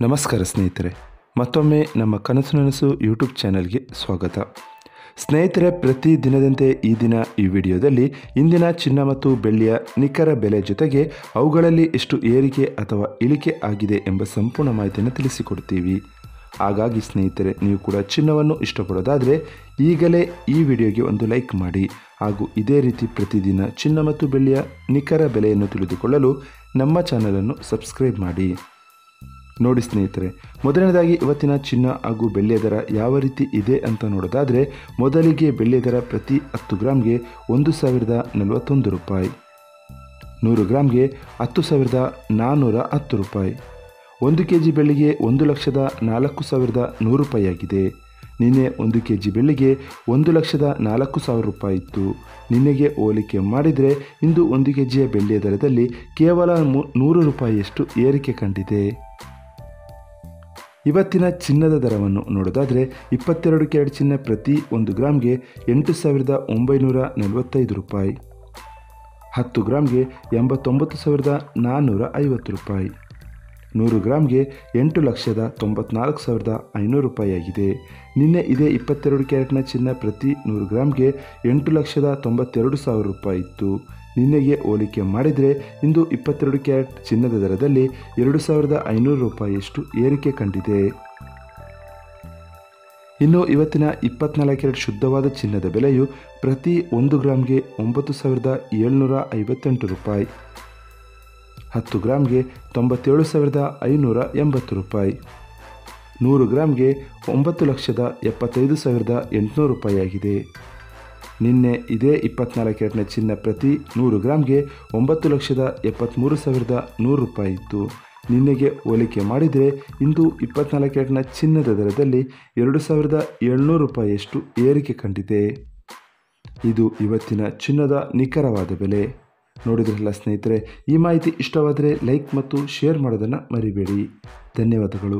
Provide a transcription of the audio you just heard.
ನಮಸ್ಕಾರ ಸ್ನೇಹಿತರೆ, ಮತ್ತೊಮ್ಮೆ ನಮ್ಮ ಕನಸು ನನಸು ಯೂಟ್ಯೂಬ್ ಚಾನೆಲ್ಗೆ ಸ್ವಾಗತ. ಸ್ನೇಹಿತರೆ, ಪ್ರತಿ ದಿನದಂತೆ ಈ ದಿನ ಈ ವಿಡಿಯೋದಲ್ಲಿ ಇಂದಿನ ಚಿನ್ನ ಮತ್ತು ಬೆಳ್ಳಿಯ ನಿಖರ ಬೆಲೆ ಜೊತೆಗೆ ಅವುಗಳಲ್ಲಿ ಎಷ್ಟು ಏರಿಕೆ ಅಥವಾ ಇಳಿಕೆ ಆಗಿದೆ ಎಂಬ ಸಂಪೂರ್ಣ ಮಾಹಿತಿಯನ್ನು ತಿಳಿಸಿಕೊಡ್ತೀವಿ. ಹಾಗಾಗಿ ಸ್ನೇಹಿತರೆ, ನೀವು ಕೂಡ ಚಿನ್ನವನ್ನು ಇಷ್ಟಪಡೋದಾದರೆ ಈಗಲೇ ಈ ವಿಡಿಯೋಗೆ ಒಂದು ಲೈಕ್ ಮಾಡಿ ಹಾಗೂ ಇದೇ ರೀತಿ ಪ್ರತಿದಿನ ಚಿನ್ನ ಮತ್ತು ಬೆಳ್ಳಿಯ ನಿಖರ ಬೆಲೆಯನ್ನು ತಿಳಿದುಕೊಳ್ಳಲು ನಮ್ಮ ಚಾನಲನ್ನು ಸಬ್ಸ್ಕ್ರೈಬ್ ಮಾಡಿ. ನೋಡಿ ಸ್ನೇಹಿತರೆ, ಮೊದಲನೇದಾಗಿ ಇವತ್ತಿನ ಚಿನ್ನ ಹಾಗೂ ಬೆಳ್ಳಿಯ ದರ ಯಾವ ರೀತಿ ಇದೆ ಅಂತ ನೋಡೋದಾದರೆ, ಮೊದಲಿಗೆ ಬೆಳ್ಳಿಯ ದರ ಪ್ರತಿ 10 ಗ್ರಾಮ್ಗೆ 1041 ರೂಪಾಯಿ, 100 ಗ್ರಾಮ್ಗೆ 10,410 ರೂಪಾಯಿ. 1 kg ಬೆಳ್ಳಿಗೆ 1,04,100 ರೂಪಾಯಿ ಆಗಿದೆ. ನಿನ್ನೆ 1 kg ಬೆಳ್ಳಿಗೆ 1,04,000 ರೂಪಾಯಿ ಇತ್ತು. ನಿನ್ನೆಗೆ ಹೋಲಿಕೆ ಮಾಡಿದರೆ ಇಂದು 1 kgಯ ಬೆಳ್ಳಿಯ ದರದಲ್ಲಿ ಕೇವಲ 100 ರೂಪಾಯಿಯಷ್ಟು ಏರಿಕೆ ಕಂಡಿದೆ. ಇವತ್ತಿನ ಚಿನ್ನದ ದರವನ್ನು ನೋಡೋದಾದರೆ, 22 ಕ್ಯಾರೆಟ್ ಚಿನ್ನ ಪ್ರತಿ 1 ಗ್ರಾಮ್ಗೆ 8,945 ರೂಪಾಯಿ, 10 ಗ್ರಾಮ್ಗೆ 89,450 ರೂಪಾಯಿ, 100 ಗ್ರಾಮ್ಗೆ 8,94,500 ರೂಪಾಯಿ ಆಗಿದೆ. ನಿನ್ನೆ ಇದೇ 22 ಕ್ಯಾರೆಟ್ನ ಚಿನ್ನ ಪ್ರತಿ 100 ಗ್ರಾಮ್ಗೆ 8,92,000 ರೂಪಾಯಿ ಇತ್ತು. ನಿನ್ನೆಗೆ ಹೋಲಿಕೆ ಮಾಡಿದರೆ ಇಂದು 22 ಕ್ಯಾರೆಟ್ ಚಿನ್ನದ ದರದಲ್ಲಿ 2,500 ರೂಪಾಯಿಯಷ್ಟು ಏರಿಕೆ ಕಂಡಿದೆ. ಇನ್ನು ಇವತ್ತಿನ 24 ಕ್ಯಾರೆಟ್ ಶುದ್ಧವಾದ ಚಿನ್ನದ ಬೆಲೆಯು ಪ್ರತಿ 1 ಗ್ರಾಮ್ಗೆ 9,758 ರೂಪಾಯಿ, 10 ಗ್ರಾಮ್ಗೆ 97,580 ರೂಪಾಯಿ, 100 ಗ್ರಾಮ್ಗೆ 9,75,800 ರೂಪಾಯಿ ಆಗಿದೆ. ನಿನ್ನೆ ಇದೇ 24 ಕ್ಯಾರೆಟ್ನ ಚಿನ್ನ ಪ್ರತಿ 100 ಗ್ರಾಮ್ಗೆ 9,73,100 ರೂಪಾಯಿ ಇತ್ತು. ನಿನ್ನೆಗೆ ಹೋಲಿಕೆ ಮಾಡಿದರೆ ಇಂದು 24 ಕ್ಯಾರೆಟ್ನ ಚಿನ್ನದ ದರದಲ್ಲಿ 2,700 ರೂಪಾಯಿಯಷ್ಟು ಏರಿಕೆ ಕಂಡಿದೆ. ಇದು ಇವತ್ತಿನ ಚಿನ್ನದ ನಿಖರವಾದ ಬೆಲೆ. ನೋಡಿದ್ರಲ್ಲ ಸ್ನೇಹಿತರೆ, ಈ ಮಾಹಿತಿ ಇಷ್ಟವಾದರೆ ಲೈಕ್ ಮತ್ತು ಶೇರ್ ಮಾಡೋದನ್ನು ಮರಿಬೇಡಿ. ಧನ್ಯವಾದಗಳು.